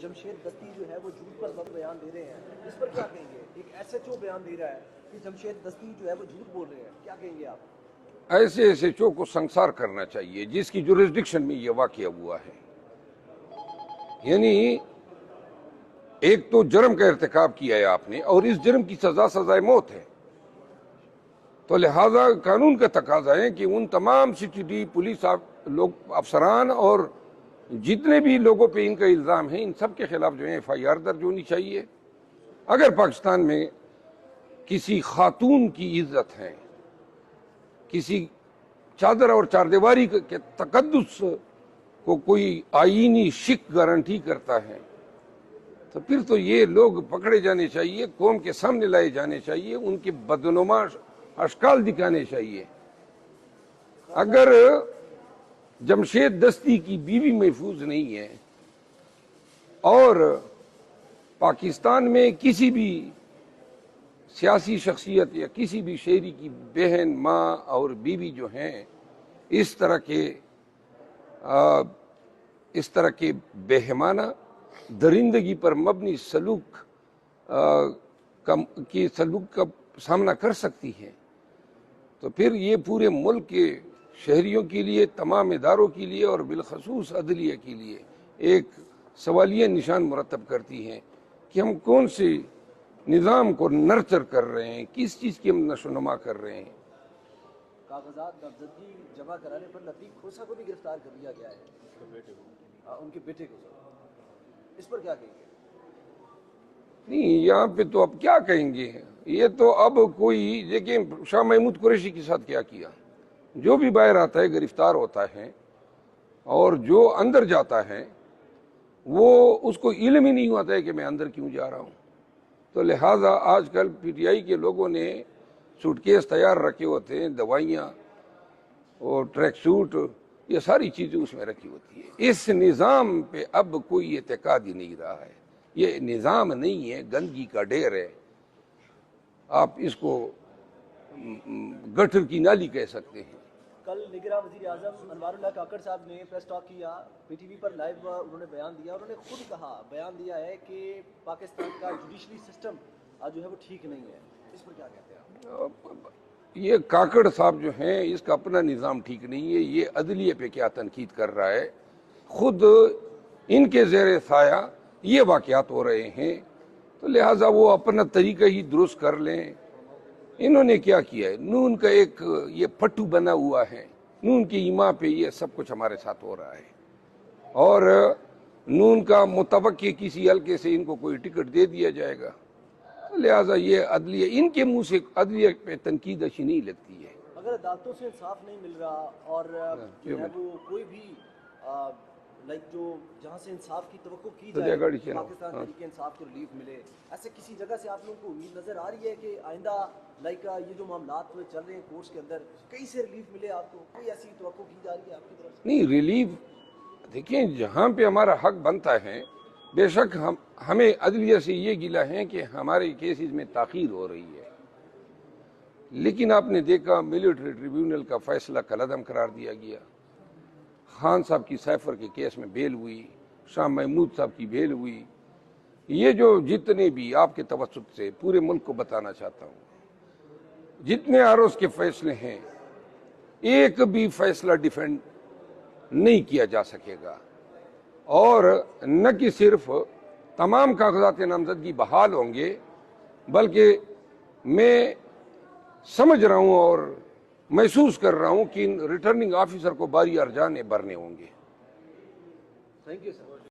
جمشید دستی جو ہے وہ جھوٹ پر وقت بیان دے رہے ہیں، اس پر کیا کہیں گے؟ ایک ایس ایچ او بیان دے رہا ہے کہ جمشید دستی جو ہے وہ جھوٹ بول رہے ہیں، کیا کہیں گے آپ؟ ایسے ایسے چو کو سنسار کرنا چاہیے جس کی جورسڈکشن میں یہ واقعہ ہوا ہے. یعنی ایک تو جرم کا ارتکاب کیا ہے آپ نے، اور اس جرم کی سزائے موت ہے. تو لہذا قانون کا تقاضا ہے کہ ان تمام سیکورٹی پولیس لوگ افسران اور جتنے بھی لوگوں پہ ان کا الزام ہے ان سب کے خلاف جو ہے ایف آئی آر درج ہونی چاہیے. اگر پاکستان میں کسی خاتون کی عزت ہے، کسی چادر اور چاردیواری کے تقدس کو کوئی آئینی شک گارنٹی کرتا ہے تو پھر تو یہ لوگ پکڑے جانے چاہیے، قوم کے سامنے لائے جانے چاہیے، ان کے بدنما اشکال دکھانے چاہیے. اگر جمشید دستی کی بیوی محفوظ نہیں ہے اور پاکستان میں کسی بھی سیاسی شخصیت یا کسی بھی شہری کی بہن، ماں اور بیوی جو ہیں اس طرح کے بہیمانہ درندگی پر مبنی سلوک کا سامنا کر سکتی ہیں تو پھر یہ پورے ملک کے شہریوں کے لیے، تمام اداروں کے لیے اور بالخصوص عدلیہ کے لیے ایک سوالیہ نشان مرتب کرتی ہیں کہ ہم کون سے نظام کو نرچر کر رہے ہیں، کس چیز کی ہم نشو نما کر رہے ہیں. کاغذات نامزدگی جمع کرانے پر لطیف کھوسا کو بھی گرفتار کر لیا گیا ہے، ان کے بیٹے کو. اس پر کیا کہیں گے؟ نہیں، یہاں پہ تو اب کیا کہیں گے. یہ تو اب کوئی دیکھیں شاہ محمود قریشی کے ساتھ کیا جو بھی باہر آتا ہے گرفتار ہوتا ہے اور جو اندر جاتا ہے وہ اس کو علم ہی نہیں ہوتا ہے کہ میں اندر کیوں جا رہا ہوں. تو لہٰذا آج کل پی ٹی آئی کے لوگوں نے سوٹ کیس تیار رکھے ہوتے ہیں، دوائیاں اور ٹریک سوٹ، یہ ساری چیزیں اس میں رکھی ہوتی ہے. اس نظام پہ اب کوئی اعتقاد ہی نہیں رہا ہے. یہ نظام نہیں ہے، گندگی کا ڈھیر ہے. آپ اس کو گٹر کی نالی کہہ سکتے ہیں. کل نگراں وزیر اعظم انوار اللہ کاکڑ صاحب نے پریس ٹاک کیا، پی ٹی وی پر لائیو انہوں نے بیان دیا. انہوں نے خود کہا، بیان دیا ہے کہ پاکستان کا جوڈیشری سسٹم جو ہے وہ ٹھیک نہیں ہے. اس پر کیا کہتے ہیں آپ؟ یہ کاکڑ صاحب جو ہیں اس کا اپنا نظام ٹھیک نہیں ہے. یہ عدلیہ پہ کیا تنقید کر رہا ہے. خود ان کے زیر سایہ یہ واقعات ہو رہے ہیں تو لہٰذا وہ اپنا طریقہ ہی درست کر لیں. انہوں نے کیا ہے، نون کا ایک یہ پٹو بنا ہوا ہے. نون کی ایما پہ یہ سب کچھ ہمارے ساتھ ہو رہا ہے اور نون کا متوقع کسی حلقے سے ان کو کوئی ٹکٹ دے دیا جائے گا. لہٰذا یہ عدلیہ، ان کے منہ سے عدلیہ پہ تنقید اچھی نہیں لگتی ہے. اگر عدالتوں سے انصاف نہیں مل رہا اور جو ہے وہ کوئی بھی جو جہاں سے انصاف کی توقع کی جائے، پاکستان تحریک انصاف کو ریلیف ملے، ایسے کسی جگہ سے آپ لوگوں کو امید نظر آ رہی ہے کہ آئندہ یہ جو معاملات چل رہے ہیں کورٹس کے اندر کہیں سے ریلیف ملے؟ آپ کو کوئی ایسی توقع کی جا رہی ہے آپ کی طرف سے؟ نہیں، ریلیف دیکھیں جہاں پہ ہمارا حق بنتا ہے، بے شک ہمیں عدلیہ سے یہ گلہ ہے کہ ہمارے کیسز میں تاخیر ہو رہی ہے. لیکن آپ نے دیکھا ملٹری ٹریبیونل کا فیصلہ کالعدم قرار دیا گیا. خان صاحب کی سیفر کے کیس میں بیل ہوئی، شاہ محمود صاحب کی بیل ہوئی. یہ جو جتنے بھی آپ کے توسط سے پورے ملک کو بتانا چاہتا ہوں، جتنے آروز کے فیصلے ہیں ایک بھی فیصلہ ڈیفینڈ نہیں کیا جا سکے گا. اور نہ کہ صرف تمام کاغذات نامزدگی بحال ہوں گے، بلکہ میں سمجھ رہا ہوں اور محسوس کر رہا ہوں کہ ریٹرننگ آفیسر کو باری ارجانے بھرنے ہوں گے. Thank you sir.